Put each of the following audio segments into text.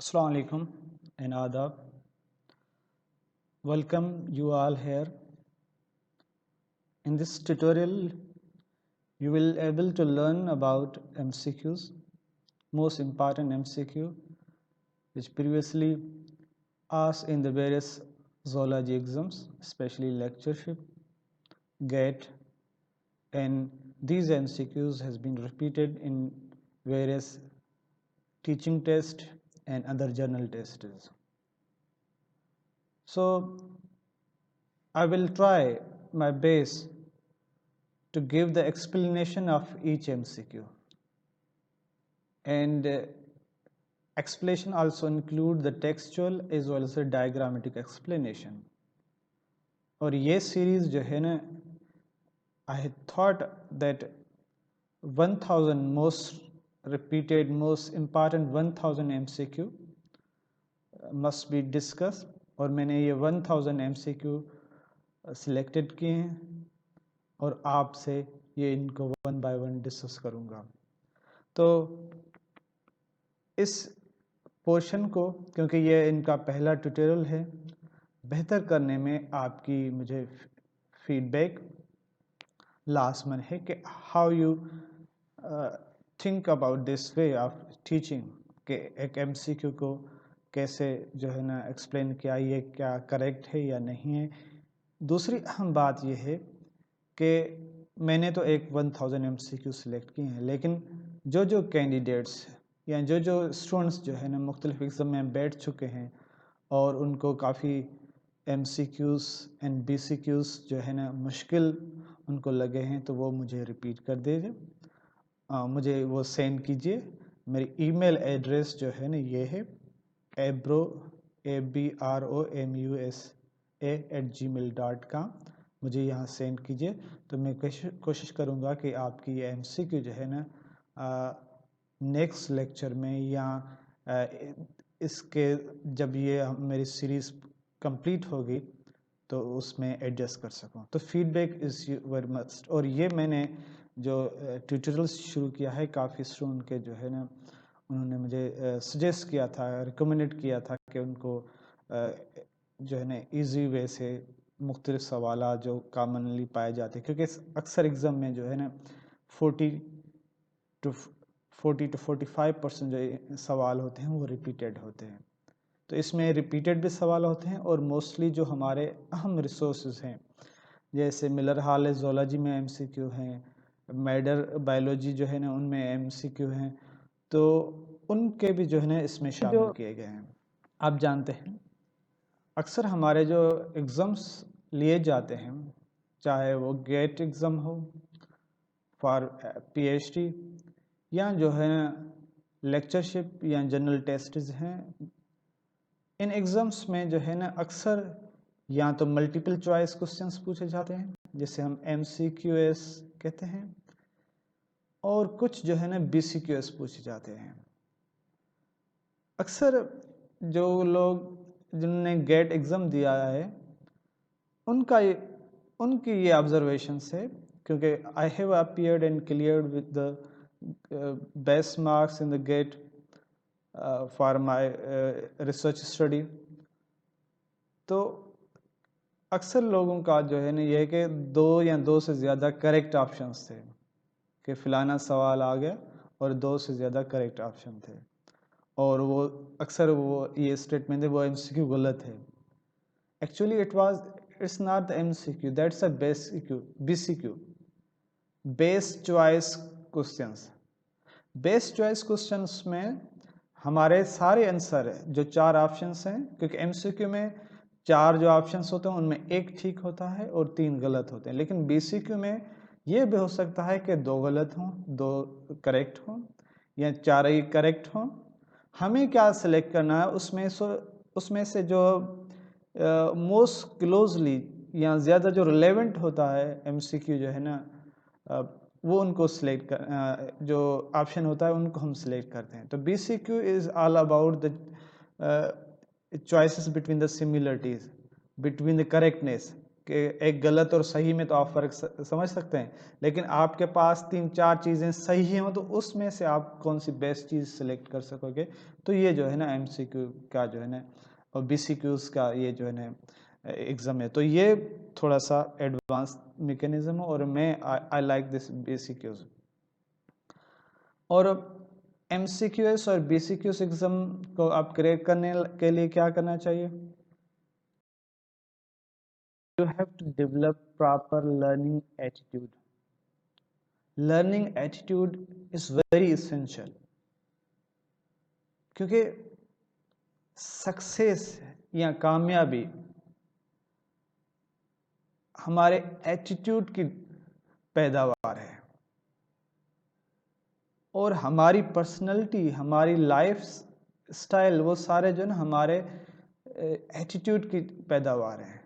Assalamu alaikum and adab. Welcome you all here. In this tutorial, you will able to learn about MCQs, most important MCQ, which previously asked in the various zoology exams, especially lectureship, GATE, and these MCQs has been repeated in various teaching tests and other journal tests. So I will try my best to give the explanation of each MCQ, and explanation also include the textual as well as the diagrammatic explanation. और ये series जो है ना, I thought that 1000 most repeated, most important 1000 MCQ must be discussed, और मैंने ये 1000 MCQ selected किए हैं और आपसे ये इनको वन बाय वन डिस्कस करूँगा। तो इस पोर्शन को, क्योंकि ये इनका पहला ट्यूटोरियल है, बेहतर करने में आपकी मुझे फीडबैक लाजमन है कि how you think about this way of teaching, कि एक एमसीक्यू को कैसे जो है ना एक्सप्लेन किया, ये क्या करेक्ट है या नहीं है। दूसरी अहम बात यह है कि मैंने तो एक 1000 MCQ सिलेक्ट किए हैं, लेकिन जो कैंडिडेट्स या जो स्टूडेंट्स जो है ना मुख्तलिफ एग्ज़ाम में बैठ चुके हैं और उनको काफ़ी MCQs एंड BCQs जो है ना मुश्किल उनको लगे हैं, तो वो मुझे रिपीट कर दीजिए, मुझे वो सेंड कीजिए। मेरी ईमेल एड्रेस जो है ना ये है abromusa@gmail.com, मुझे यहाँ सेंड कीजिए। तो मैं कोशिश करूँगा कि आपकी ये MCQ जो है ना नेक्स्ट लेक्चर में या इसके जब ये मेरी सीरीज़ कंप्लीट होगी तो उसमें एडजस्ट कर सकूँ। तो फीडबैक इज़ वेरी मस्ट। और ये मैंने जो ट्यूटोरियल्स शुरू किया है, काफ़ी स्टूडेंट के जो है ना उन्होंने मुझे सजेस्ट किया था, रिकमेंडेड किया था कि उनको जो है ना ईजी वे से मुख्तलिफ सवाल जो कॉमनली पाए जाते हैं, क्योंकि अक्सर एग्ज़ाम में जो है ना 40 to 45% जो सवाल होते हैं वो रिपीटेड होते हैं। तो इसमें रिपीटेड भी सवाल होते हैं और मोस्टली जो हमारे अहम रिसोर्सेज हैं, जैसे मिलर हॉल ज़ूलॉजी में MCQ हैं, मैडर बायोलॉजी जो है ना उनमें MCQ हैं, तो उनके भी जो है ना इसमें शामिल किए गए हैं। आप जानते हैं अक्सर हमारे जो एग्ज़ाम्स लिए जाते हैं, चाहे वो गेट एग्ज़ाम हो फॉर PhD या जो है लेक्चरशिप या जनरल टेस्ट्स हैं, इन एग्ज़ाम्स में जो है ना अक्सर या तो मल्टीपल चॉइस क्वेश्चंस पूछे जाते हैं, जिसे हम MCQs कहते हैं, और कुछ जो है ना BCQs पूछे जाते हैं। अक्सर जो लोग जिन्होंने गेट एग्ज़ाम दिया है उनकी ये ऑब्जर्वेशंस है, क्योंकि I have appeared and cleared with the best marks in the get for my research study. तो अक्सर लोगों का जो है ना ये है कि 2 या 2 से ज़्यादा करेक्ट ऑप्शंस थे, कि फ़लाना सवाल आ गया और 2 से ज़्यादा करेक्ट ऑप्शन थे, और वो अक्सर वो ये स्टेटमेंट है वो MCQ गलत है। Actually it's not the MCQ, that's a BCQ, best choice questions. Best choice questions में हमारे सारे आंसर है जो 4 ऑप्शंस हैं, क्योंकि MCQ में 4 जो ऑप्शंस होते हैं उनमें 1 ठीक होता है और 3 गलत होते हैं, लेकिन BCQ में ये भी हो सकता है कि 2 गलत हों, 2 करेक्ट हों या 4 ही करेक्ट हों। हमें क्या सिलेक्ट करना है, उसमें से जो मोस्ट क्लोजली या ज़्यादा जो रिलेवेंट होता है MCQ जो है ना, वो उनको सिलेक्ट कर, जो ऑप्शन होता है उनको हम सिलेक्ट करते हैं। तो BCQ is all about the choices between the similarities, between the correctness, एक गलत और सही में तो आप फर्क समझ सकते हैं, लेकिन आपके पास 3-4 चीज़ें सही हैं तो उसमें से आप कौन सी बेस्ट चीज़ सेलेक्ट कर सकोगे। तो ये जो है ना एमसीक्यू का जो है ना और बीसीक्यूज का ये जो है ना एग्ज़ाम है, तो ये थोड़ा सा एडवांस मैकेनिज्म है और मैं आई लाइक दिस बीसीक्यूज। और एमसीक्यूएस और बीसीक्यूज एग्ज़ाम को आप क्रैक करने के लिए क्या करना चाहिए? You have to develop proper learning attitude. Learning attitude is very essential क्योंकि सक्सेस या कामयाबी हमारे एटीट्यूड की पैदावार है और हमारी पर्सनैलिटी, हमारी लाइफ स्टाइल, वो सारे जो है ना हमारे एटीट्यूड की पैदावार है।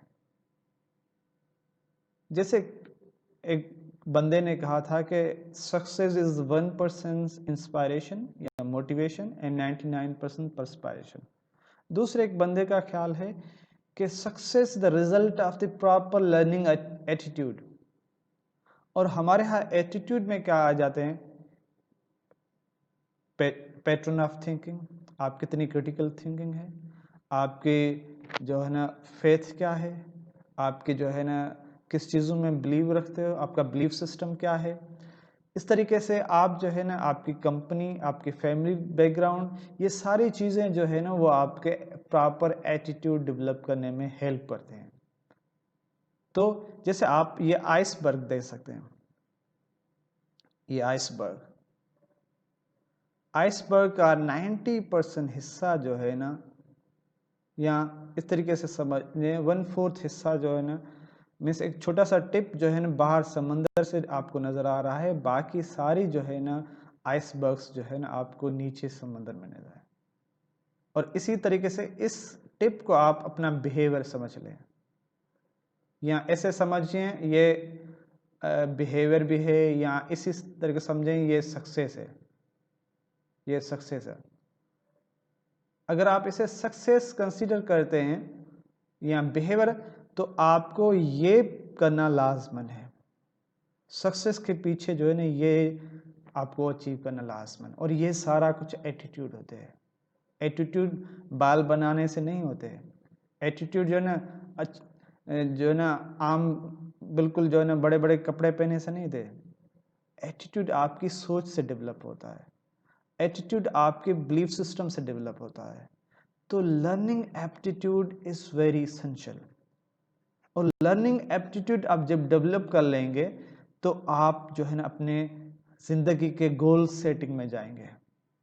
जैसे एक बंदे ने कहा था कि सक्सेस इज 1% इंस्पायरेशन या मोटिवेशन एंड 99% परस्पायरेशन। दूसरे एक बंदे का ख्याल है कि success the result of the proper learning attitude. और हमारे यहाँ एटीट्यूड में क्या आ जाते हैं? पैटर्न ऑफ थिंकिंग, आप कितनी क्रिटिकल थिंकिंग है, आपके जो है ना फेथ क्या है, आपके जो है ना किस चीज़ों में बिलीव रखते हो, आपका बिलीफ सिस्टम क्या है। इस तरीके से आप जो है ना आपकी कंपनी, आपकी फैमिली बैकग्राउंड, ये सारी चीज़ें जो है ना वो आपके प्रॉपर एटीट्यूड डेवलप करने में हेल्प करते हैं। तो जैसे आप ये आइसबर्ग देख सकते हैं, ये आइसबर्ग का 90% हिस्सा जो है ना, या इस तरीके से समझिए 1/4 हिस्सा जो है ना, मीन्स एक छोटा सा टिप जो है ना बाहर समंदर से आपको नज़र आ रहा है, बाकी सारी जो है ना आइसबर्ग्स जो है ना आपको नीचे समंदर में नजर आए। और इसी तरीके से इस टिप को आप अपना बिहेवियर समझ लें, या ऐसे समझिए ये बिहेवियर भी है, या इसी तरीके से समझें ये सक्सेस है, ये सक्सेस है। अगर आप इसे सक्सेस कंसीडर करते हैं या बिहेवियर, तो आपको ये करना लाजमन है। सक्सेस के पीछे जो है ना ये आपको अचीव करना लाजमन, और ये सारा कुछ एटीट्यूड होते हैं। एटीट्यूड बाल बनाने से नहीं होते हैं। एटीट्यूड जो है ना जो है ना आम बिल्कुल जो है ना बड़े बड़े कपड़े पहने से नहीं दे। एटीट्यूड आपकी सोच से डेवलप होता है, एटीट्यूड आपके बिलीफ सिस्टम से डेवलप होता है। तो learning aptitude is very essential, और लर्निंग एप्टीट्यूड आप जब डेवलप कर लेंगे तो आप जो है ना अपने ज़िंदगी के गोल सेटिंग में जाएंगे,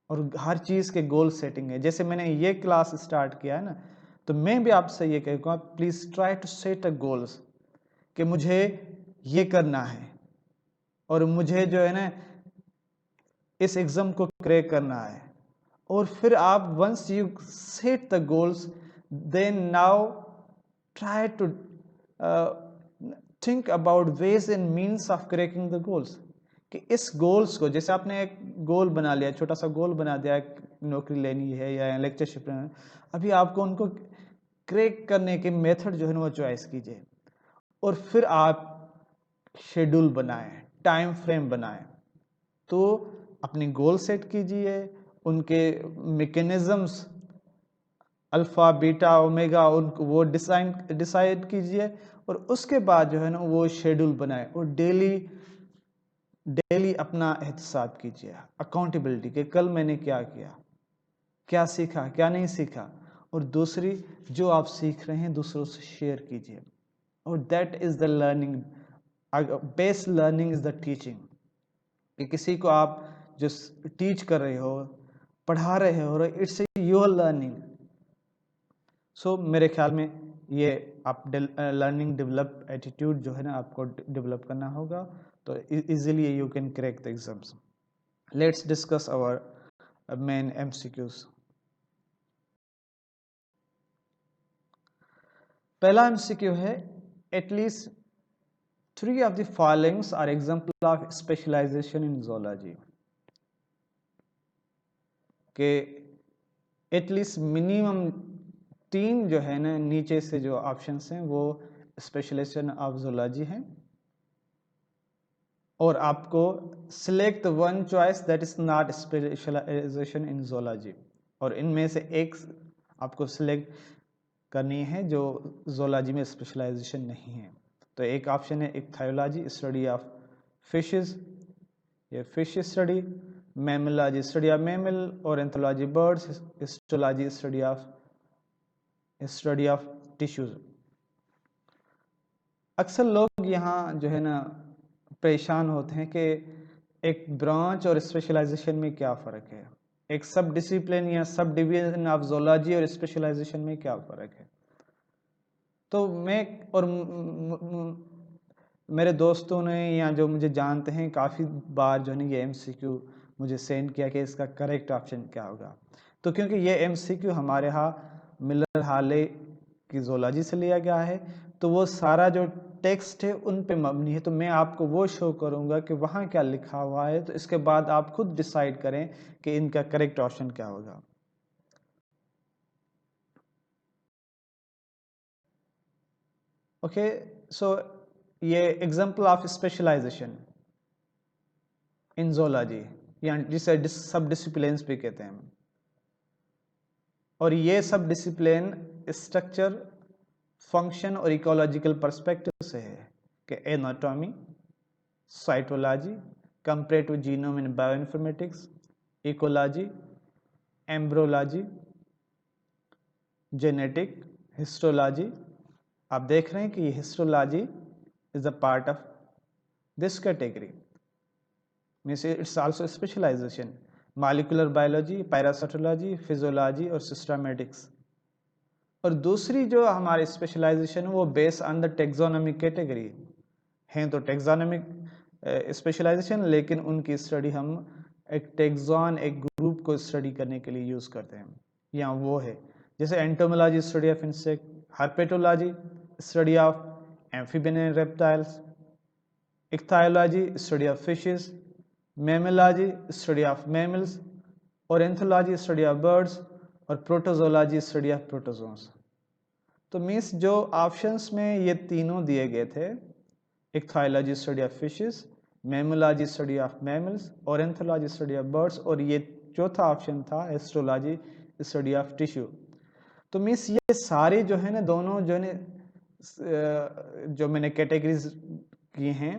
और हर चीज़ के गोल सेटिंग है। जैसे मैंने ये क्लास स्टार्ट किया है ना, तो मैं भी आपसे ये कहूँगा please try to set a goals कि मुझे ये करना है और मुझे जो है ना इस एग्ज़ाम को क्रैक करना है। और फिर आप once you set the goals, then now try to think about ways and means of cracking the goals. कि इस गोल्स को, जैसे आपने एक गोल बना लिया, छोटा सा गोल बना दिया, नौकरी लेनी है या लेक्चरशिप लेना है, अभी आपको उनको क्रैक करने के मेथड जो है ना वो चॉइस कीजिए, और फिर आप शेड्यूल बनाएं, टाइम फ्रेम बनाएं। तो अपनी गोल सेट कीजिए, उनके मैकेनिज्म्स अल्फ़ा बीटा ओमेगा उनको वो डिसाइड कीजिए, और उसके बाद जो है ना वो शेड्यूल बनाए, और डेली अपना एहतसाब कीजिए, अकाउंटेबिलिटी कि कल मैंने क्या किया, क्या सीखा, क्या नहीं सीखा। और दूसरी, जो आप सीख रहे हैं दूसरों से शेयर कीजिए, और that is the learning. Best learning is the teaching, कि किसी को आप जो टीच कर रहे हो, पढ़ा रहे हो, इट्स योर लर्निंग। सो मेरे ख्याल में ये आप लर्निंग डेवलप एटीट्यूड जो है ना आपको डेवलप करना होगा, तो easily you can crack the exams. Let's discuss our main MCQs. पहला एमसीक्यू है, at least 3 of the followings are example of specialization in zoology। के एटलीस्ट मिनिमम 3 जो है ना नीचे से जो ऑप्शंस हैं वो स्पेशलाइजेशन ऑफ जोलॉजी है, और आपको select one choice that is not specialization in zoology, और इनमें से एक आपको सिलेक्ट करनी है जो जोलॉजी में स्पेशलाइजेशन नहीं है। तो एक ऑप्शन है इक्थायोलॉजी, स्टडी ऑफ फिशेस, ये fish study, mammalogy, study of mammal, और anthology birds, histology, study of tissues. अक्सर लोग यहाँ जो है ना परेशान होते हैं कि एक ब्रांच और स्पेशलाइजेशन में क्या फ़र्क है, एक सब डिसिप्लिन या सब डिवीजन ऑफ जोलॉजी और स्पेशलाइजेशन में क्या फ़र्क है। तो मैं और मेरे दोस्तों ने या जो मुझे जानते हैं काफ़ी बार जो है ये एमसीक्यू मुझे सेंड किया कि इसका करेक्ट ऑप्शन क्या होगा। तो क्योंकि ये एमसीक्यू हमारे यहाँ मिलर हार्ले की जोलॉजी से लिया गया है, तो वो सारा जो टेक्स्ट है उन पे मबनी है, तो मैं आपको वो शो करूँगा कि वहाँ क्या लिखा हुआ है, तो इसके बाद आप खुद डिसाइड करें कि इनका करेक्ट ऑप्शन क्या होगा। ओके, सो ये example of specialization in zoology, या जिसे सब डिसिप्लिन्स भी कहते हैं, और ये सब डिसिप्लिन स्ट्रक्चर, फंक्शन और इकोलॉजिकल पर्सपेक्टिव से है कि anatomy, cytology, comparative genome in bioinformatics, ecology, embryology, genetic, histology. आप देख रहे हैं कि histology is a part of this category, means it's also specialisation, molecular biology, parasitology, physiology और सिस्टमैटिक्स। और दूसरी जो हमारी स्पेशलाइजेशन है वो based on the taxonomic category हैं, तो टेक्सोनॉमिक स्पेशलाइजेशन, लेकिन उनकी स्टडी हम एक टेक्सॉन, एक ग्रुप को स्टडी करने के लिए यूज़ करते हैं। यहाँ वो है जैसे entomology, study of insect, herpetology, study of amphibian and reptiles, ichthyology, study of fishes, mammalogy, study of mammals, और एंथोलॉजी, स्टडी ऑफ बर्ड्स, और प्रोटोजोलॉजी, स्टडी ऑफ प्रोटोजोन्स। तो मीन्स जो ऑप्शंस में ये तीनों दिए गए थे, ichthyology, study of fishes, mammalogy, study of mammals, और एंथोलॉजी, स्टडी ऑफ बर्ड्स, और ये चौथा ऑप्शन था हिस्टोलॉजी, स्टडी ऑफ टिश्यू। तो मीन्स ये सारे जो है ना दोनों जो है जो मैंने कैटेगरीज की हैं,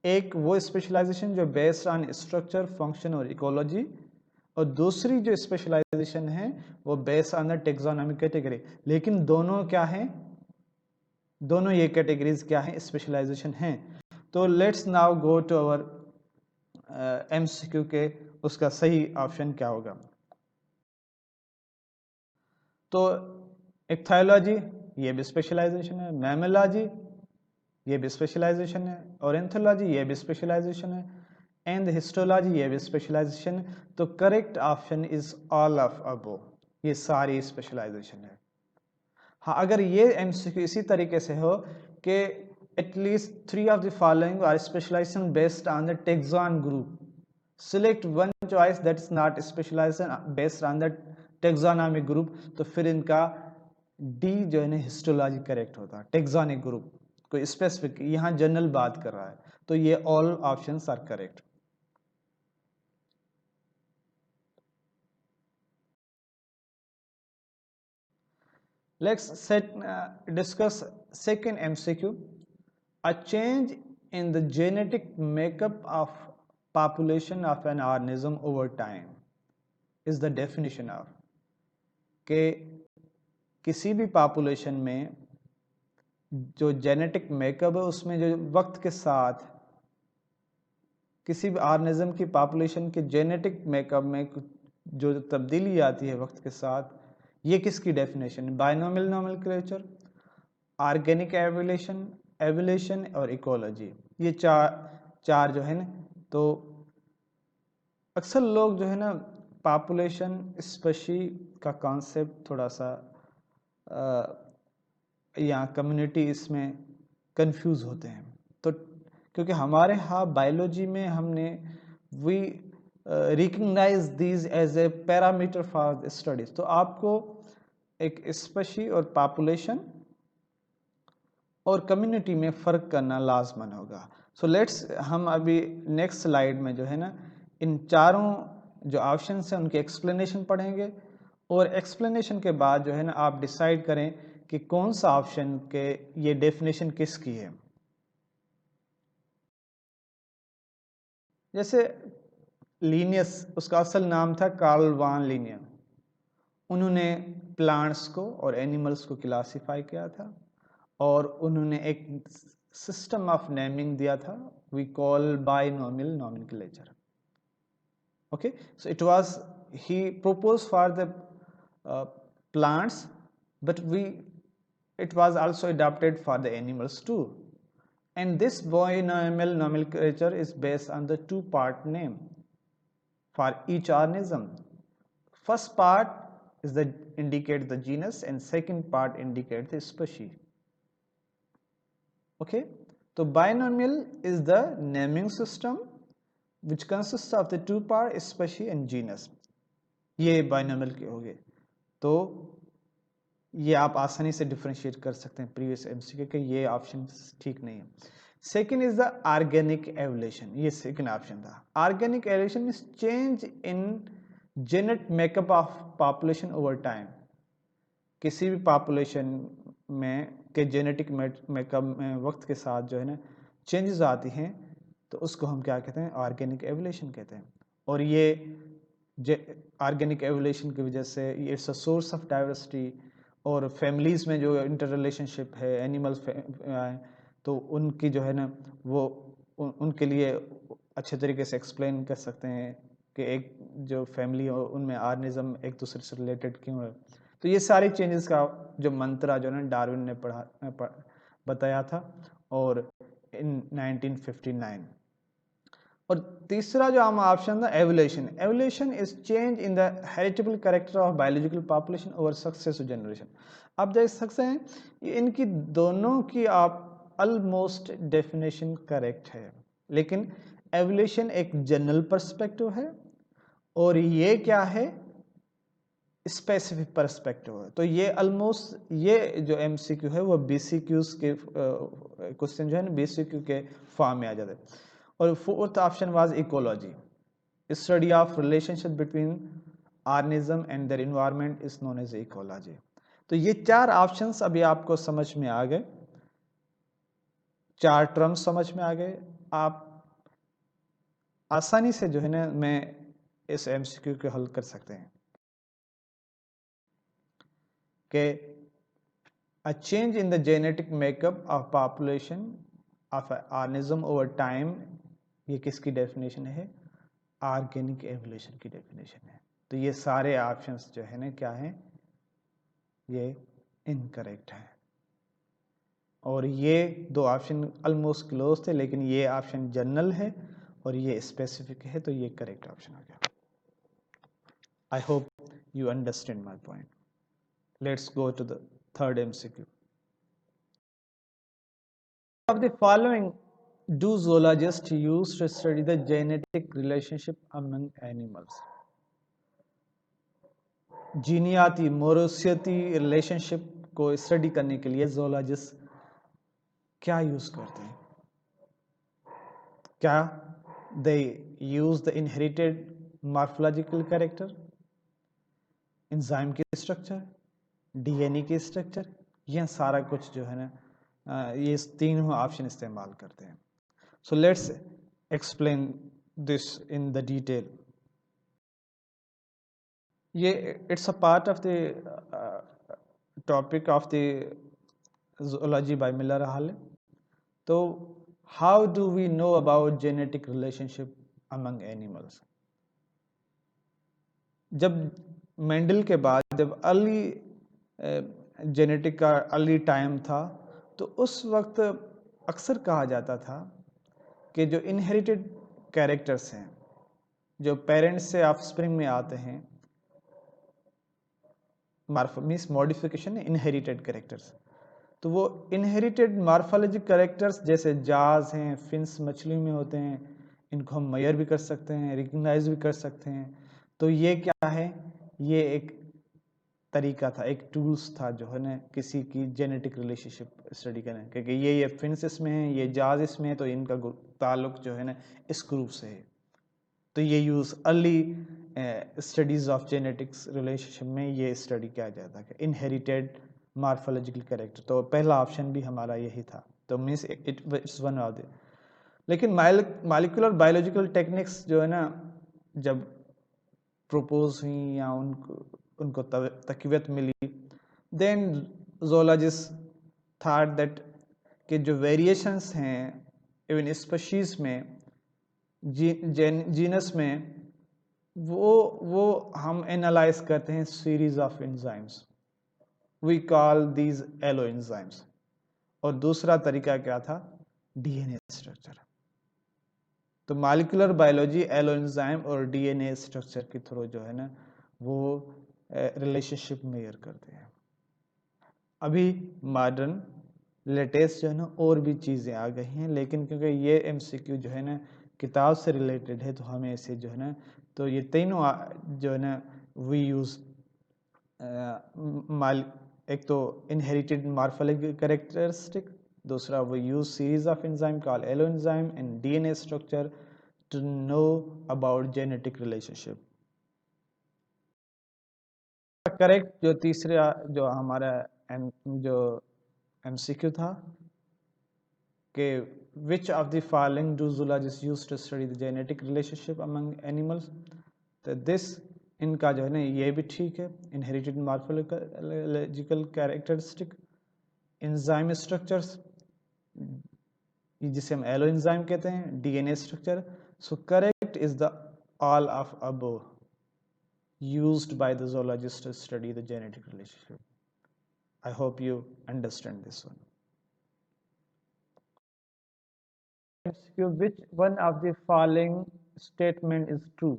एक वो स्पेशलाइजेशन जो बेस्ड ऑन स्ट्रक्चर, फंक्शन और इकोलॉजी, और दूसरी जो स्पेशलाइजेशन है वो based on the taxonomic category. लेकिन दोनों क्या हैं, दोनों ये कैटेगरीज क्या हैं, स्पेशलाइजेशन हैं। तो let's now go to our MCQ के उसका सही ऑप्शन क्या होगा। तो इक्थायोलॉजी ये भी स्पेशलाइजेशन है, मैमोलॉजी ये भी स्पेशलाइजेशन है, और एंथोलॉजी ये भी स्पेशलाइजेशन है, एंड हिस्टोलॉजी ये भी स्पेशलाइजेशन है। तो correct option is all of अबो, ये सारी स्पेशलाइजेशन है। हाँ, अगर ये एमसीक्यू इसी तरीके से हो कि at least 3 of the following are specialization based on the taxon group, select one choice that is not specialization based on the taxonomic group, तो फिर इनका डी जो है ना हिस्टोलॉजी करेक्ट होता है। टेक्सोनिक ग्रुप कोई स्पेसिफिक, यहाँ जनरल बात कर रहा है, तो ये all options are correct. Let's discuss second MCQ. A change in the genetic makeup of population of an organism over time is the definition of कि किसी भी पॉपुलेशन में जो जेनेटिक मेकअप है उसमें जो वक्त के साथ किसी भी ऑर्गेनिज्म की पॉपुलेशन के जेनेटिक मेकअप में जो तब्दीली आती है वक्त के साथ, ये किसकी डेफिनेशन है? बायनोमियल नोमेनक्लेचर, ऑर्गेनिक एवोल्यूशन और इकोलॉजी, ये चार जो है ना। तो अक्सर लोग जो है ना पॉपुलेशन स्पेशी का कॉन्सेप्ट थोड़ा सा या कम्युनिटी इसमें कंफ्यूज होते हैं। तो क्योंकि हमारे यहाँ बायोलॉजी में हमने we recognise these as a parameter for studies, तो आपको एक स्पेशी और पॉपुलेशन और कम्युनिटी में फ़र्क करना लाजमन होगा। सो लेट्स हम अभी नेक्स्ट स्लाइड में जो है ना इन चारों जो ऑप्शंस हैं उनके एक्सप्लेनेशन पढ़ेंगे और एक्सप्लेनेशन के बाद जो है ना आप डिसाइड करें कि कौन सा ऑप्शन के ये डेफिनेशन किसकी है। जैसे लीनियस, उसका असल नाम था कार्ल वान लीनियर। उन्होंने प्लांट्स को और एनिमल्स को क्लासिफाई किया था और उन्होंने एक सिस्टम ऑफ नेमिंग दिया था, we call binomial nomenclature. Okay, so he proposed for the plants, but it was also adapted for the animals too. And this binomial nomenclature is based on the two-part name for each organism. First part is the indicate the genus and second part indicate the species. Okay, so binomial is the naming system which consists of the two part species and genus. ये binomial के हो गए। तो ये आप आसानी से differentiate कर सकते हैं प्रीवियस एमसीक्यू के, ये ऑप्शन ठीक नहीं है। Second is the organic evolution, ये सेकेंड ऑप्शन था। Organic evolution means change in genetic makeup of population over time. किसी भी पॉपुलेशन में के जेनेटिक मेकअप में वक्त के साथ जो है ना चेंजेस आती हैं तो उसको हम क्या कहते हैं, ऑर्गेनिक एवोल्यूशन कहते हैं। और ये ऑर्गेनिक एवोल्यूशन की वजह से it's a source of diversity, और फैमिलीज में जो इंटर रिलेशनशिप है एनिमल्स तो उनकी जो है ना वो उनके लिए अच्छे तरीके से एक्सप्लेन कर सकते हैं कि एक जो फैमिली हो उनमें ऑर्गेनिज्म एक दूसरे से रिलेटेड क्यों है। तो ये सारी चेंजेस का जो मंत्रा जो ना डार्विन ने बताया था और इन 1959। और तीसरा जो हम ऑप्शन था evolution. Evolution is change in the heritable character of biological population over successive generation. आप देख सकते हैं इनकी दोनों की आप ऑलमोस्ट डेफिनेशन करेक्ट है, लेकिन एवोल्यूशन एक जनरल पर्सपेक्टिव है और ये क्या है, स्पेसिफिक पर्सपेक्टिव है। तो ये ऑलमोस्ट ये जो एमसीक्यू है वो बीसीक्यूज के क्वेश्चन जो है ना बीसीक्यू के फॉर्म में आ जाते हैं। और fourth option was ecology, study of relationship between organism and their environment is known as ecology. तो ये चार ऑप्शंस अभी आपको समझ में आ गए, चार टर्म्स समझ में आ गए। आप आसानी से जो है ना मैं इस एमसीक्यू को हल कर सकते हैं कि a change in the genetic makeup of population of an organism over time, ये किसकी डेफिनेशन है, ऑर्गेनिक एवोल्यूशन की डेफिनेशन है। तो ये सारे ऑप्शंस जो है ना क्या हैं, ये इनकरेक्ट है। और ये दो ऑप्शन ऑलमोस्ट क्लोज थे, लेकिन ये ऑप्शन जनरल है और ये स्पेसिफिक है, तो ये करेक्ट ऑप्शन हो गया। I hope you understand my point. Let's go to the third MCQ. Of the following do zoologists use to study the genetic relationship among animals? जीनियाती मोरोसियती रिलेशनशिप को स्टडी करने के लिए जोलॉजिस्ट क्या यूज करते हैं? क्या they use the inherited morphological character, enzyme की स्ट्रक्चर, DNA की स्ट्रक्चर, यह सारा कुछ जो है ना ये तीनों ऑप्शन इस्तेमाल करते हैं। So let's explain this in the detail. ये it's a part of the topic of the zoology by Miller Hall. तो how do we know about genetic relationship among animals? जब मेंडल के बाद जब अर्ली जेनेटिक का early time था तो उस वक्त अक्सर कहा जाता था कि जो इनहेरिटेड कैरेक्टर्स हैं, जो पेरेंट्स से ऑफस्प्रिंग में आते हैं, मीन्स मॉडिफिकेशन इनहेरिटेड कैरेक्टर्स, तो वो इनहेरिटेड मॉर्फोलॉजिक कैरेक्टर्स जैसे जाज हैं, फिन्स मछली में होते हैं, इनको हम मेजर भी कर सकते हैं, रिकग्नाइज भी कर सकते हैं। तो ये क्या है, ये एक तरीका था, एक टूल्स था जो है ना किसी की जेनेटिक रिलेशनशिप स्टडी करने, क्योंकि ये फिन्स इसमें है, ये जाज इसमें है, तो इनका ताल्लुक जो है ना इस ग्रुप से है। तो ये use early studies of genetics relationship में ये स्टडी किया जाता है, इनहेरिटेड मार्फोलॉजिकल कैरेक्टर। तो पहला ऑप्शन भी हमारा यही था, तो means it's one of the. लेकिन मॉलिक्यूलर बायोलॉजिकल टेक्निक्स जो है ना जब प्रपोज हुई या उनको तकवीत मिली, देन जोलॉजिस्ट थॉट दैट कि जो वेरिएशंस हैं इवन स्पीशीज में, जीनस में, वो हम एनालाइज करते हैं series of enzymes, we call these allo enzymes. और दूसरा तरीका क्या था, डीएनए स्ट्रक्चर। तो मॉलिक्यूलर बायोलॉजी एलो एंजाइम और डीएनए स्ट्रक्चर के थ्रू जो है ना वो रिलेशनशिप मेजर करते हैं। अभी मॉडर्न लेटेस्ट जो है ना और भी चीज़ें आ गई हैं, लेकिन क्योंकि ये एमसीक्यू जो है ना किताब से रिलेटेड है, तो हमें इसे जो है ना, तो ये तीनों जो है ना वी यूज़, एक तो इनहेरिटेड मॉर्फोलॉजिकल कैरेक्टरिस्टिक, दूसरा we use series of enzyme called allo enzyme and DNA structure to know about genetic relationship. Correct जो तीसरा जो हमारा जो एमसीक्यू था कि which of the following do zoologists use to study the genetic relationship among animals, तो this इनका जो है ना ये भी ठीक है, inherited morphological characteristic, enzyme structures जिसे हम एलो एंजाइम कहते हैं, DNA structure. So correct is the all of above used by the zoologist to study the genetic relationship. I hope you understand this one. Which one of the following statement is true?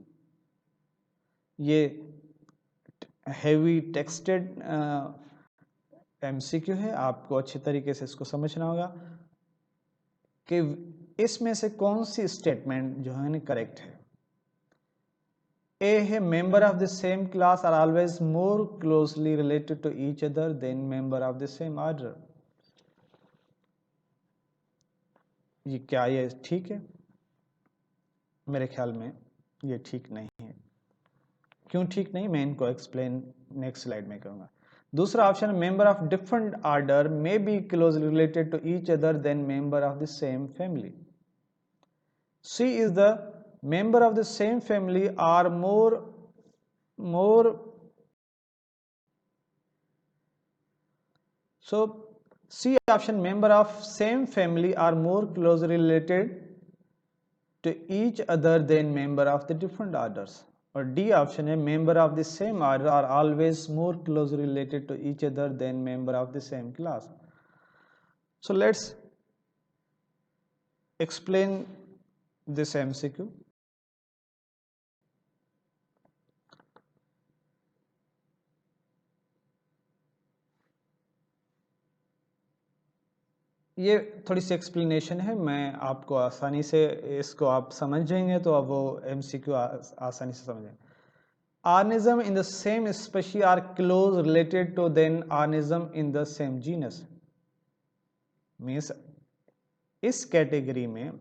ये heavy texted MCQ है, आपको अच्छी तरीके से इसको समझना होगा कि इसमें से कौन सी स्टेटमेंट जो है ना करेक्ट है। A है member of the same class are always more closely related to each other than member of the same order. ये क्या ये ठीक है? मेरे ख्याल में ये ठीक नहीं है। क्यों ठीक नहीं, मैं इनको एक्सप्लेन नेक्स्ट स्लाइड में करूंगा। दूसरा option, member of different order may be closely related to each other than member of the same family. C is the member of the same family are more so C option, member of same family are more closely related to each other than member of the different orders, or D option, a member of the same order are always more closely related to each other than member of the same class. So let's explain this MCQ. ये थोड़ी सी explanation है, मैं आपको आसानी से इसको आप समझ जाएंगे तो अब वो MCQ आसानी से समझेंगे। Organism in the same species are close related to than organism in the same genus. Means इस कैटेगरी में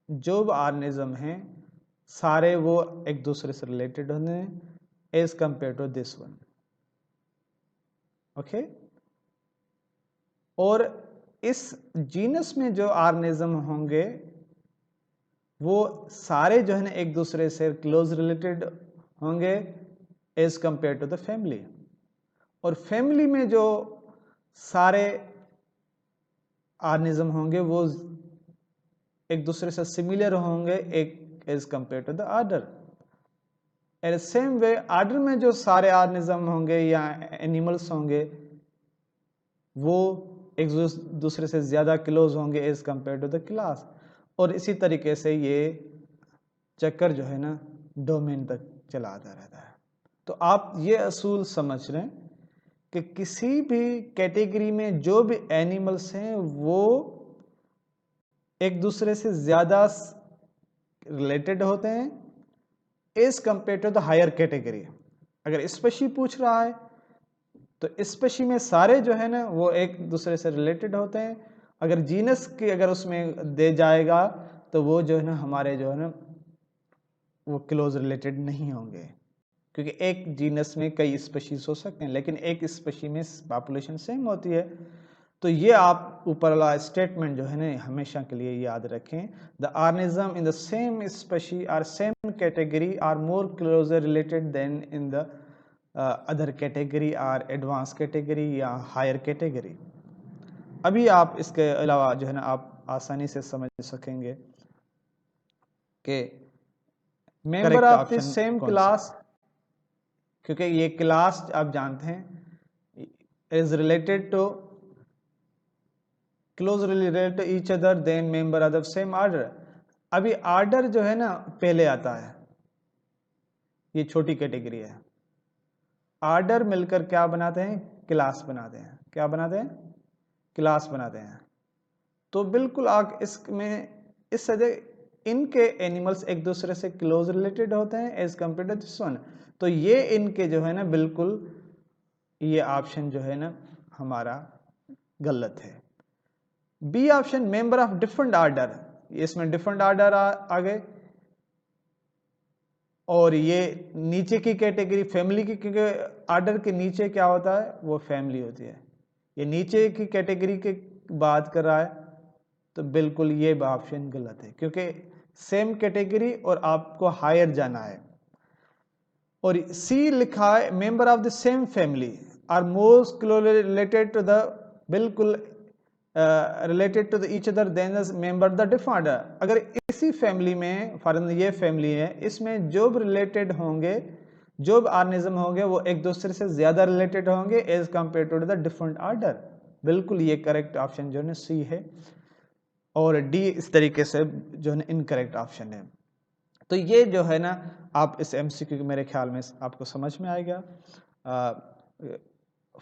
जो ऑर्गेनिज्म हैं सारे वो एक दूसरे से रिलेटेड होते हैं as compare to this one. Okay, और इस जीनस में जो ऑर्गेनिज्म होंगे वो सारे जो है ना एक दूसरे से क्लोज रिलेटेड होंगे as compare to the family, और फैमिली में जो सारे ऑर्गेनिज्म होंगे वो एक दूसरे से सिमिलर होंगे एक as compare to the order. And same way order में जो सारे ऑर्गेनिज्म होंगे या एनिमल्स होंगे वो एक दूसरे से ज़्यादा क्लोज होंगे as compare to the class, और इसी तरीके से ये चक्कर जो है ना डोमेन तक चला आता रहता है। तो आप ये असूल समझ रहे हैं कि किसी भी कैटेगरी में जो भी एनिमल्स हैं वो एक दूसरे से ज़्यादा रिलेटेड होते हैं as compare to the higher category. अगर स्पेशी पूछ रहा है तो स्पेशी में सारे जो है ना वो एक दूसरे से रिलेटेड होते हैं। अगर जीनस की अगर उसमें दे जाएगा तो वो जो है ना हमारे जो है ना वो क्लोज रिलेटेड नहीं होंगे, क्योंकि एक जीनस में कई स्पेशीज हो सकते हैं लेकिन एक स्पेशी में पॉपुलेशन सेम होती है। तो ये आप ऊपर वाला स्टेटमेंट जो है ना हमेशा के लिए याद रखें। The organism in the same species are same category are more closer related than in the other category are advance category या हायर कैटेगरी। अभी आप इसके अलावा जो है ना आप आसानी से समझ सकेंगे कि member of the same class, क्योंकि ये क्लास आप जानते हैं is related to closely related to each other than member of the same order. अभी ऑर्डर जो है ना पहले आता है, ये छोटी कैटेगरी है। ऑर्डर मिलकर क्या बनाते हैं? क्लास बनाते हैं। क्या बनाते हैं? क्लास बनाते हैं। तो बिल्कुल आप इसमें इस सदे इनके एनिमल्स एक दूसरे से क्लोज रिलेटेड होते हैं as compare to this one. तो ये इनके जो है ना बिल्कुल ये ऑप्शन जो है ना हमारा गलत है। B option member of different order, इसमें डिफरेंट ऑर्डर आ गए और ये नीचे की कैटेगरी फैमिली की, क्योंकि ऑर्डर के नीचे क्या होता है? वो फैमिली होती है। ये नीचे की कैटेगरी के बात कर रहा है तो बिल्कुल ये ऑप्शन गलत है, क्योंकि सेम कैटेगरी और आपको हायर जाना है। और सी लिखा है member of the same family are most closely related to the, बिल्कुल related to the each other than the member the different. अगर इसी फैमिली में फॉर ये फैमिली है, इसमें जो भी रिलेटेड होंगे, जो भी ऑर्गेनिज्म होंगे वो एक दूसरे से ज्यादा रिलेटेड होंगे as compare to the different order. बिल्कुल ये करेक्ट ऑप्शन जो है सी है और डी इस तरीके से जो है इनकरेक्ट ऑप्शन है। तो ये जो है ना आप इस एमसीक्यू मेरे ख्याल में आपको समझ में आएगा।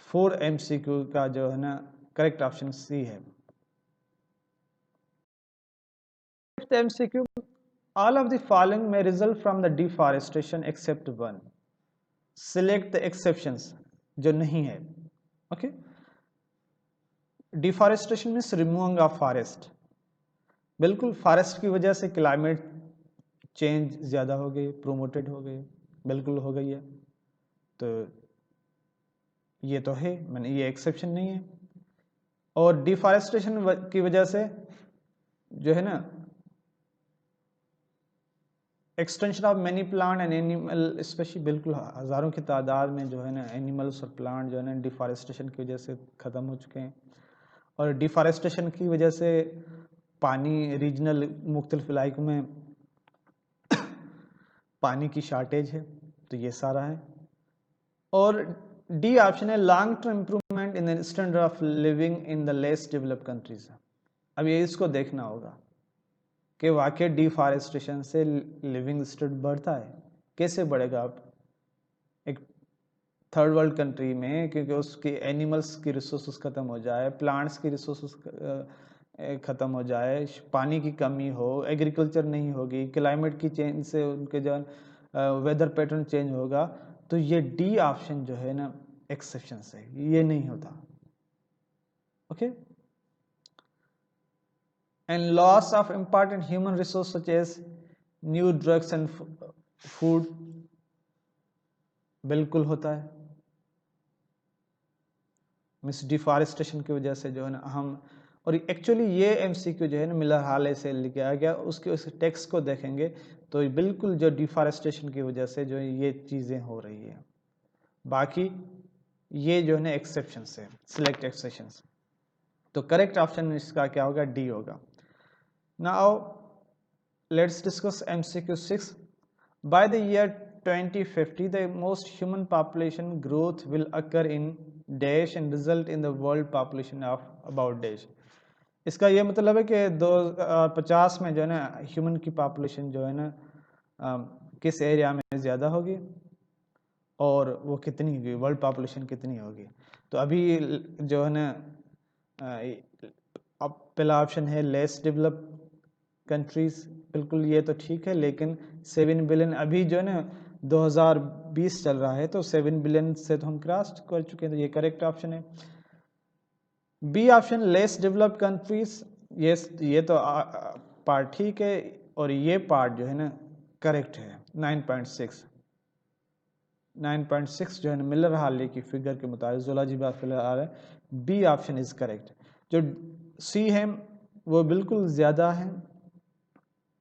4 एमसीक्यू का जो है ना करेक्ट ऑप्शन सी है। Fifth MCQ, all of the following may result from the deforestation except one, select the exceptions, जो नहीं है। Okay, deforestation means removing of forest. बिल्कुल फॉरेस्ट की वजह से क्लाइमेट चेंज ज़्यादा हो गई, प्रोमोटेड हो गई, बिल्कुल हो गई है। तो ये तो है, मैंने ये एक्सेप्शन नहीं है। और डिफॉरेस्टेशन की वजह से जो है ना extension of many plant and animal species, बिल्कुल हज़ारों की तादाद में जो है ना एनिमल्स और प्लांट जो है ना डिफॉरेस्टेशन की वजह से ख़त्म हो चुके हैं। और डिफॉरेस्टेशन की वजह से पानी रीजनल मुख्तलिफ इलाकों में पानी की शार्टेज है। तो ये सारा है। और डी ऑप्शन है long term improvement in the standard of living in the less developed countries. अब ये इसको देखना होगा कि वाकई डिफॉरेस्टेशन से लिविंग स्टैंडर्ड बढ़ता है। कैसे बढ़ेगा? आप एक थर्ड वर्ल्ड कंट्री में, क्योंकि उसकी एनिमल्स की रिसोर्सेज ख़त्म हो जाए, प्लांट्स की रिसोर्सेज ख़त्म हो जाए, पानी की कमी हो, एग्रीकल्चर नहीं होगी, क्लाइमेट की चेंज से उनके जो वेदर पैटर्न चेंज होगा, तो ये डी ऑप्शन जो है ना एक्सेप्शन है, ये नहीं होता। Okay, and loss of important human resource such as new drugs and food, बिल्कुल होता है। मिस डिफॉरेस्टेशन की वजह से जो है ना हम, और एक्चुअली ये एमसीक्यू जो है ना मिलर हाले से लिखा गया, उसके उस टेक्स्ट को देखेंगे तो बिल्कुल जो डिफॉरेस्टेशन की वजह से जो ये चीज़ें हो रही है। बाकी ये जो है ना एक्सेप्शन है, सिलेक्ट एक्सेप्शन। तो करेक्ट ऑप्शन इसका क्या होगा? डी होगा। Now let's discuss MCQ 6। By the year 2050 the most human population growth will occur in dash and result in the world population of about dash। इसका ये मतलब है कि 2050 में जो है ना ह्यूमन की पॉपुलेशन जो है ना किस एरिया में ज़्यादा होगी और वो कितनी होगी, वर्ल्ड पॉपुलेशन कितनी होगी। तो अभी जो है ना अब पहला ऑप्शन है लेस डेवलप कंट्रीज, बिल्कुल ये तो ठीक है, लेकिन 7 बिलियन अभी जो है ना 20 चल रहा है, तो 7 बिलियन से तो हम क्रॉस कर चुके हैं, तो ये करेक्ट ऑप्शन है। B option less developed countries, ये तो पार्ट ठीक है, और ये पार्ट जो है ना करेक्ट है। 9.6 जो है ना मिलर हार्ले की फिगर के मुताबिक ज़ूलॉजी बात फिलहाल आ रहा है, बी ऑप्शन इज करेक्ट। जो सी है वो बिल्कुल ज़्यादा है,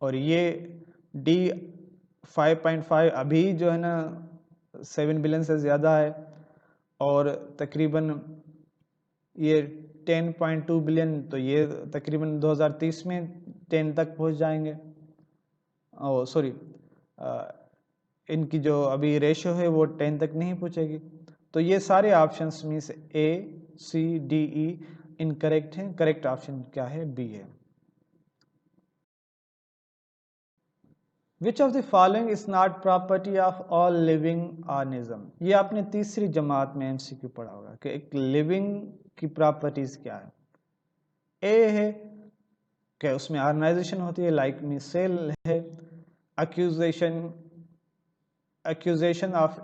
और ये डी 5.5 अभी जो है ना 7 बिलियन से ज़्यादा है, और तकरीबन ये 10.2 बिलियन, तो ये तकरीबन 2030 में 10 तक पहुंच जाएंगे। ओ सॉरी, इनकी जो अभी रेशो है वो 10 तक नहीं पहुंचेगी। तो ये सारे ऑप्शंस में से ए सी डी ई इनकरेक्ट हैं। करेक्ट ऑप्शन क्या है? बी है। विच of the following is not property of all living organism? ये आपने तीसरी जमात में एमसीक्यू पढ़ा होगा कि एक लिविंग की प्रॉपर्टीज क्या है। ए है कि उसमें ऑर्गेनाइजेशन होती है, लाइक में सेल है, accusation of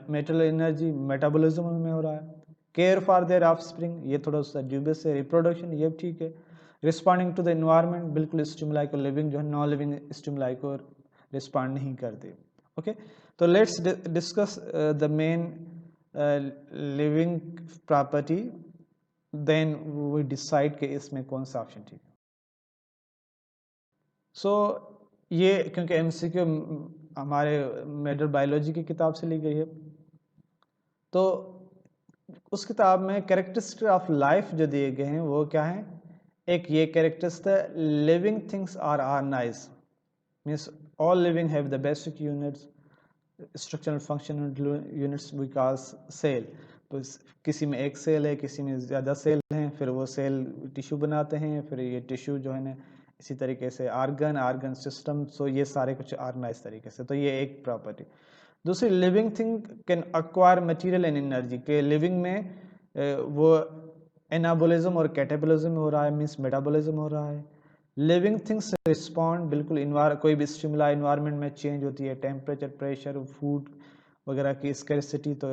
metal energy metabolism में हो रहा है, केयर फॉर देयर ऑफस्प्रिंग, ये थोड़ा सा ड्यूबियस है, रिप्रोडक्शन ये ठीक है, रिस्पॉन्डिंग टू द एनवायरनमेंट, बिल्कुल स्टिमुलाई को, लिविंग जो है नॉन लिविंग स्टिमुलाई को रिस्पॉन्ड नहीं करते। ओके, तो let's discuss the main living property, then we decide कि इसमें कौन सा ऑप्शन ठीक है। सो ये क्योंकि एमसीक्यू हमारे मेजर बायोलॉजी की किताब से ली गई है, तो उस किताब में कैरेक्टरिस्टिक ऑफ लाइफ जो दिए गए हैं वो क्या है? एक ये characteristic, living things are organised, means all living have the basic units, structural functional units we call cell. तो किसी में एक सेल है, किसी में ज़्यादा सेल हैं, फिर वो सेल टिश्यू बनाते हैं, फिर ये टिश्यू जो है ना इसी तरीके से आर्गन सिस्टम, सो ये सारे कुछ ऑर्गेनाइज तरीके से, तो ये एक प्रॉपर्टी। दूसरी, living thing can acquire material and energy, के लिविंग में वो एनाबोलिज्म और कैटाबोलिज्म हो रहा है, मीन्स मेटाबोलिज्म हो रहा है। लिविंग थिंग्स रिस्पॉन्ड, बिल्कुल कोई भी स्टिमुला इन्वायरमेंट में चेंज होती है, टेम्परेचर, प्रेशर, फूड वगैरह की स्कैरसिटी, तो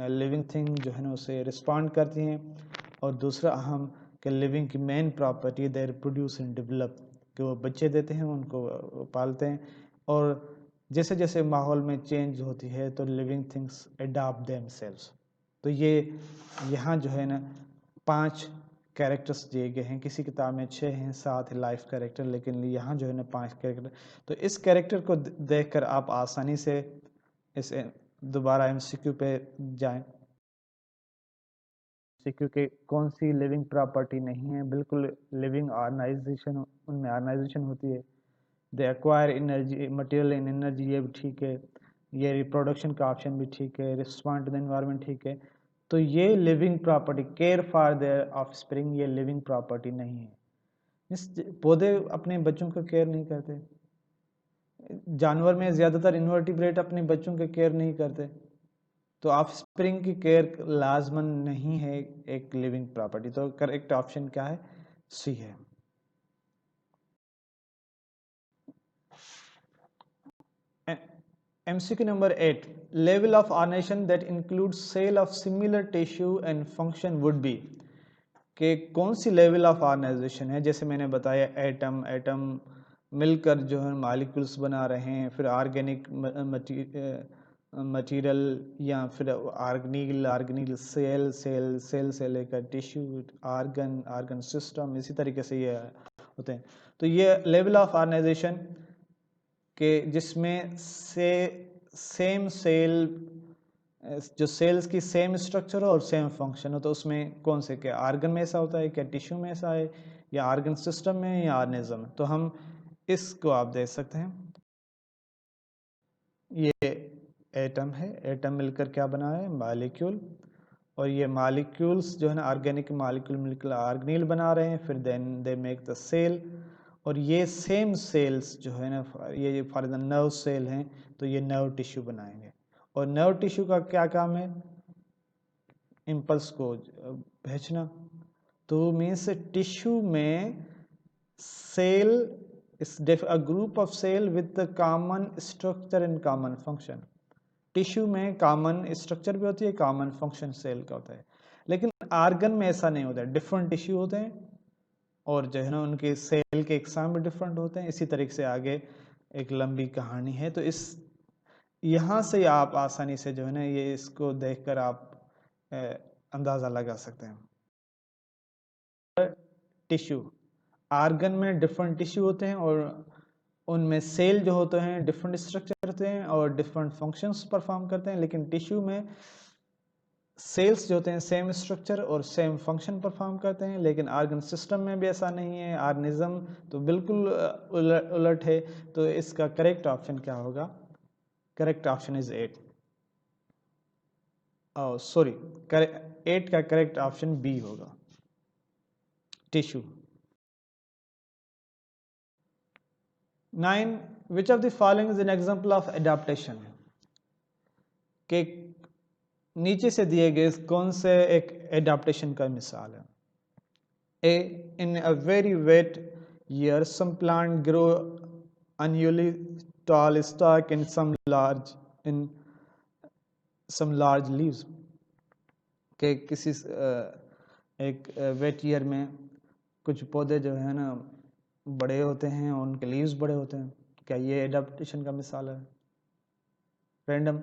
लिविंग थिंग जो है ना उसे रिस्पॉन्ड करती हैं। और दूसरा अहम कि लिविंग की main property they reproduce and develop, कि वो बच्चे देते हैं, उनको पालते हैं, और जैसे जैसे माहौल में चेंज होती है तो लिविंग थिंग्स अडॉप्ट देमसेल्व्स। तो ये यहाँ जो है ना 5 कैरेक्टर्स दिए गए हैं, किसी किताब में 6 हैं, 7 है लाइफ कैरेक्टर, लेकिन यहाँ जो है ना 5 कैरेक्टर। तो इस कैरेक्टर को देखकर आप आसानी से इस दोबारा एमसीक्यू पे जाएं। एमसीक्यू के कौन सी लिविंग प्रॉपर्टी नहीं है? बिल्कुल लिविंग ऑर्गेनाइजेशन, उनमें ऑर्गेनाइजेशन होती है, they acquire energy material and energy, ये भी ठीक है, ये रिप्रोडक्शन का ऑप्शन भी ठीक है, रिस्पॉन्ड टू द एनवायरनमेंट ठीक है। तो ये living property, care for their offspring, ये लिविंग प्रॉपर्टी नहीं है। इस पौधे अपने बच्चों का केयर नहीं करते, जानवर में ज़्यादातर इन्वर्टिब्रेट अपने बच्चों के केयर नहीं करते, तो ऑफस्प्रिंग की केयर लाजमन नहीं है एक लिविंग प्रॉपर्टी। तो करेक्ट ऑप्शन क्या है? सी है। MCQ number 8, level of ornation that includes sale of similar tissue and function would be, कि कौन सी लेवल ऑफ ऑर्गेनाइजेशन है? जैसे मैंने बताया एटम मिलकर जो है मॉलिक्यूल्स बना रहे हैं, फिर ऑर्गेनिक मटेरियल, या फिर ऑर्गेनिल सेल से लेकर टिश्यू, आर्गन सिस्टम, इसी तरीके से ये होते हैं। तो ये लेवल ऑफ ऑर्गेनाइजेशन के जिसमें से सेम सेल, जो सेल्स की सेम स्ट्रक्चर हो और सेम फंक्शन हो, तो उसमें कौन से, क्या आर्गन में ऐसा होता है, क्या टिश्यू में ऐसा है, या आर्गन सिस्टम में, या ऑर्गेनिज्म में? तो हम इसको आप देख सकते हैं, ये एटम है, एटम मिलकर क्या बना है? मॉलिक्यूल, और ये मॉलिक्यूल्स जो है ना ऑर्गेनिक मॉलिक्यूल मिलकर ऑर्गेनील बना रहे हैं, फिर then they make the cell, और ये सेम सेल्स जो है ना, ये फॉर एग्जाम्पल नर्व सेल हैं, तो ये नर्व टिश्यू बनाएंगे। और नर्व टिश्यू का क्या काम है? इम्पल्स को भेजना। तो मीन्स टिश्यू में cell is a group of cell with the common structure and common function. Tissue में कॉमन स्ट्रक्चर भी होती है, कॉमन फंक्शन सेल का होता है, लेकिन आर्गन में ऐसा नहीं होता है। डिफरेंट टिश्यू होते हैं और जो है ना उनके सेल के एग्जाम भी डिफरेंट होते हैं। इसी तरीके से आगे एक लंबी कहानी है। तो इस यहाँ से आप आसानी से जो है ना ये इसको देखकर आप अंदाज़ा लगा सकते हैं। टिश्यू, आर्गन में डिफरेंट टिश्यू होते हैं और उनमें सेल जो होते हैं डिफरेंट स्ट्रक्चर होते हैं और डिफरेंट फंक्शंस परफॉर्म करते हैं, लेकिन टिश्यू में सेल्स जो होते हैं सेम स्ट्रक्चर और सेम फंक्शन परफॉर्म करते हैं। लेकिन आर्गन सिस्टम में भी ऐसा नहीं है, ऑर्गेनिज्म तो बिल्कुल उलट है। तो इसका करेक्ट ऑप्शन क्या होगा? Correct option is 8। सॉरी, 8 का करेक्ट ऑप्शन बी होगा, tissue. 9, which of the following is an example of adaptation? के नीचे से दिए गए कौन से एक एडाप्टेशन का मिसाल है? A, in a very wet year, some plant grow unusually tall stalk in some large leaves. कि किसी एक वेट ईयर में कुछ पौधे जो है ना बड़े होते हैं और उनके लीव्स बड़े होते हैं। क्या ये एडाप्टेशन का मिसाल है? रैंडम।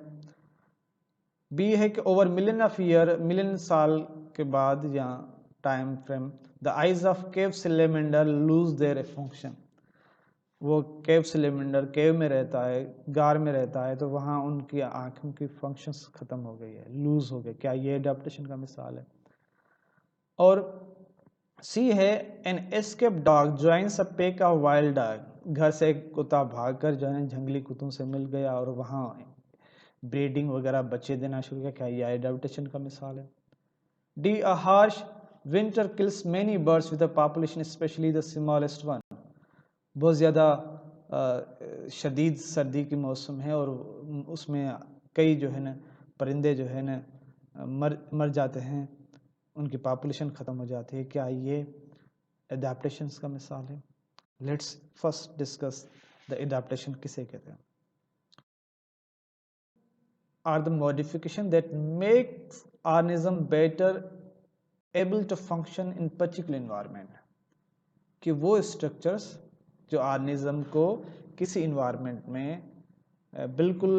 बी है कि over million of year, million साल के बाद या time frame, the eyes of cave salamander lose their function. वो केव सिलेमेंडर केव में रहता है, गार में रहता है, तो वहाँ उनकी आँखों की फंक्शंस खत्म हो गई है, लूज हो गए। क्या ये एडाप्टेशन का मिसाल है? और सी है an escape dog joins a pack of wild dog. घर से एक कुत्ता भागकर जो है जंगली कुत्तों से मिल गया और वहाँ ब्रीडिंग वगैरह बच्चे देना शुरू किया। क्या यह एडाप्टेशन का मिसाल है? D, a harsh winter kills many birds with a population specially the smallest one. बहुत ज़्यादा शदीद सर्दी की मौसम है और उसमें कई जो है ना परिंदे जो है ना मर जाते हैं, उनकी पॉपुलेशन ख़त्म हो जाती है। क्या ये एडाप्टेशंस का मिसाल है? Let's first discuss the adaptation किसे कहते हैं। Are the modification that makes organism better able to function in particular environment. कि वो स्ट्रक्चर्स जो ऑर्गेनिज्म को किसी इन्वायरमेंट में बिल्कुल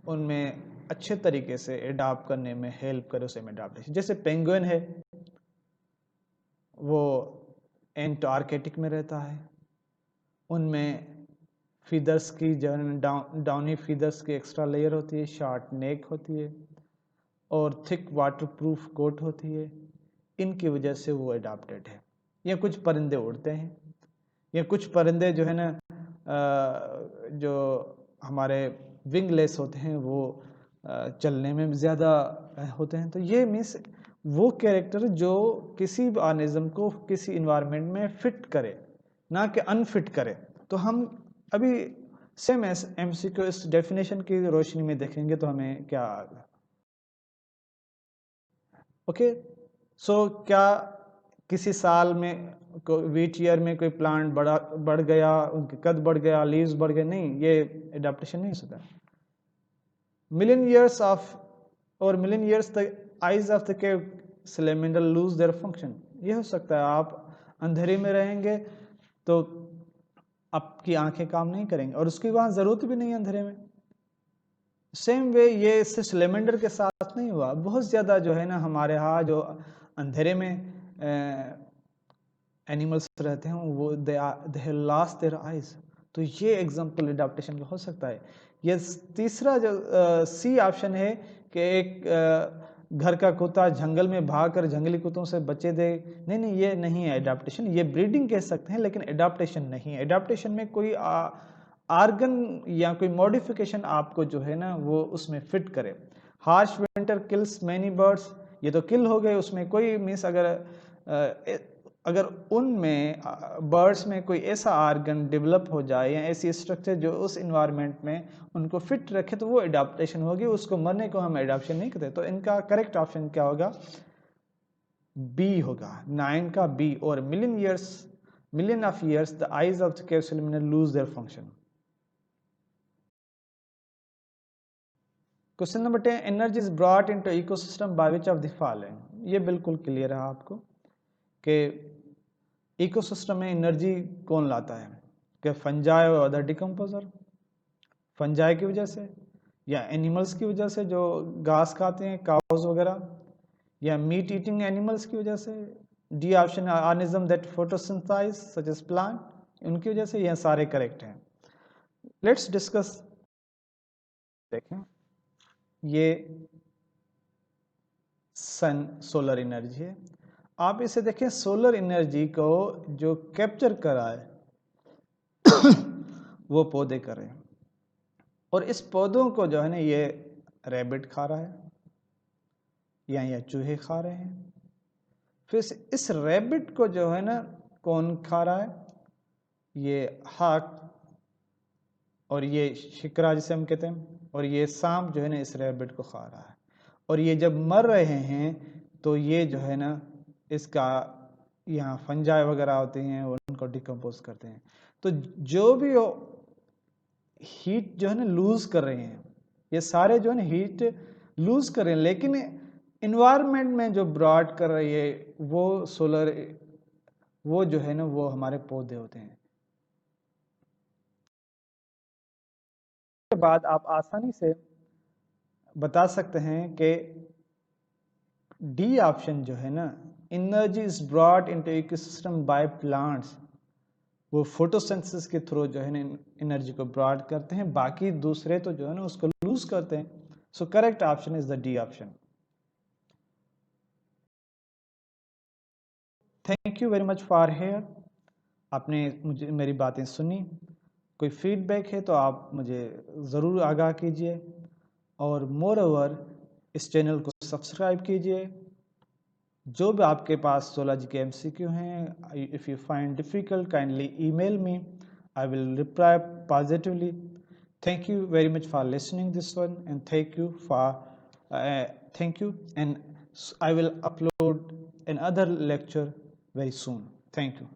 उनमें अच्छे तरीके से एडाप्ट करने में हेल्प करे, उसे एडाप्टेशन। जैसे पेंगुइन है, वो एंटार्कटिक में रहता है, उनमें फीदर्स की जो डाउनी फीदर्स की एक्स्ट्रा लेयर होती है, शार्ट नेक होती है और थिक वाटरप्रूफ कोट होती है। इनकी वजह से वो एडाप्टेड है। या कुछ परिंदे उड़ते हैं, या कुछ परिंदे जो है ना जो हमारे विंगलेस होते हैं वो चलने में ज़्यादा होते हैं। तो ये मीन्स वो कैरेक्टर जो किसी ऑर्गेनिज्म को किसी इन्वायरमेंट में फिट करे, ना कि अनफिट करे। तो हम अभी सेम एमसीक्यू इस डेफिनेशन की रोशनी में देखेंगे तो हमें क्या आएगा। ओके, सो क्या किसी साल में वीट ईयर में कोई प्लांट बढ़ गया, उनके कद बढ़ गया, लीव्स बढ़ गए? नहीं, ये एडाप्टेशन नहीं हो सकता। मिलियन ईयर्स ऑफ और million years the eyes of the cave salamander lose their function. ये हो सकता है आप अंधेरे में रहेंगे तो आपकी आंखें काम नहीं करेंगे और उसकी वहाँ ज़रूरत भी नहीं है अंधेरे में। सेम वे ये सिर्फ सिलेमेंडर के साथ नहीं हुआ, बहुत ज़्यादा जो है ना हमारे यहाँ जो अंधेरे में एनिमल्स रहते हैं वो दे लॉस्ट देयर आइज। तो ये एग्जांपल एडाप्टेशन का हो सकता है। ये तीसरा जो सी ऑप्शन है कि एक घर का कुत्ता जंगल में भागकर जंगली कुत्तों से बच्चे दे। नहीं नहीं, ये नहीं है एडाप्टेशन, ये ब्रीडिंग कह सकते हैं लेकिन एडाप्टेशन नहीं है। एडाप्टेशन में कोई आर्गन या कोई मॉडिफिकेशन आपको जो है ना वो उसमें फिट करे। Harsh winter kills many birds, ये तो किल हो गए, उसमें कोई मीन्स अगर उनमें बर्ड्स में कोई ऐसा आर्गन डेवलप हो जाए या ऐसी स्ट्रक्चर जो उस इन्वायरमेंट में उनको फिट रखे तो वो एडाप्टेशन होगी, उसको मरने को हम एडाप्शन नहीं कहते। तो इनका करेक्ट ऑप्शन क्या होगा? बी होगा, 9 का बी। और million of years the eyes of the cave salamander lose their function. Question number 10, energy is brought into ecosystem by which of the following. ये बिल्कुल क्लियर है आपको कि इकोसिस्टम में एनर्जी कौन लाता है, कि फंजाई और अदर डिकम्पोजर, फंजाई की वजह से या एनिमल्स की वजह से जो घास खाते हैं, काउज वगैरह, या मीट ईटिंग एनिमल्स की वजह से, D option organism that photosynthesise such as plant, उनकी वजह से, यह सारे करेक्ट हैं। Let's discuss. देखें, ये सन सोलर एनर्जी है। आप इसे देखें, सोलर एनर्जी को जो कैप्चर करा है वो पौधे कर रहे हैं, और इस पौधों को जो है ना ये रैबिट खा रहा है या ये चूहे खा रहे हैं। फिर इस रैबिट को जो है ना कौन खा रहा है, ये हाक और ये शिकरा जिसे हम कहते हैं, और ये सांप जो है ना इस रैबिट को खा रहा है। और ये जब मर रहे हैं तो ये जो है ना इसका यहाँ फंजाई वगैरह होते हैं, उनको डिकम्पोज करते हैं। तो जो भी हीट जो है ना लूज कर रहे हैं, ये सारे जो है ना हीट लूज कर रहे हैं, लेकिन इन्वायरमेंट में जो ब्रॉड कर रही है वो सोलर, वो जो है ना वो हमारे पौधे होते हैं। के बाद आप आसानी से बता सकते हैं कि डी ऑप्शन जो है ना, energy is brought into ecosystem by plants, वो फोटोसिंथेसिस के थ्रू जो है ना एनर्जी को ब्रॉड करते हैं, बाकी दूसरे तो जो है ना उसको लूज करते हैं। So correct option is the D option. Thank you very much for here. आपने मुझे मेरी बातें सुनी। कोई फीडबैक है तो आप मुझे ज़रूर आगाह कीजिए, और मोर ओवर इस चैनल को सब्सक्राइब कीजिए। जो भी आपके पास सोलॉजी के MCQ हैं, if you find difficult kindly email me, I will reply positively. Thank you very much for listening this one, and thank you, and I will upload another lecture very soon. Thank you.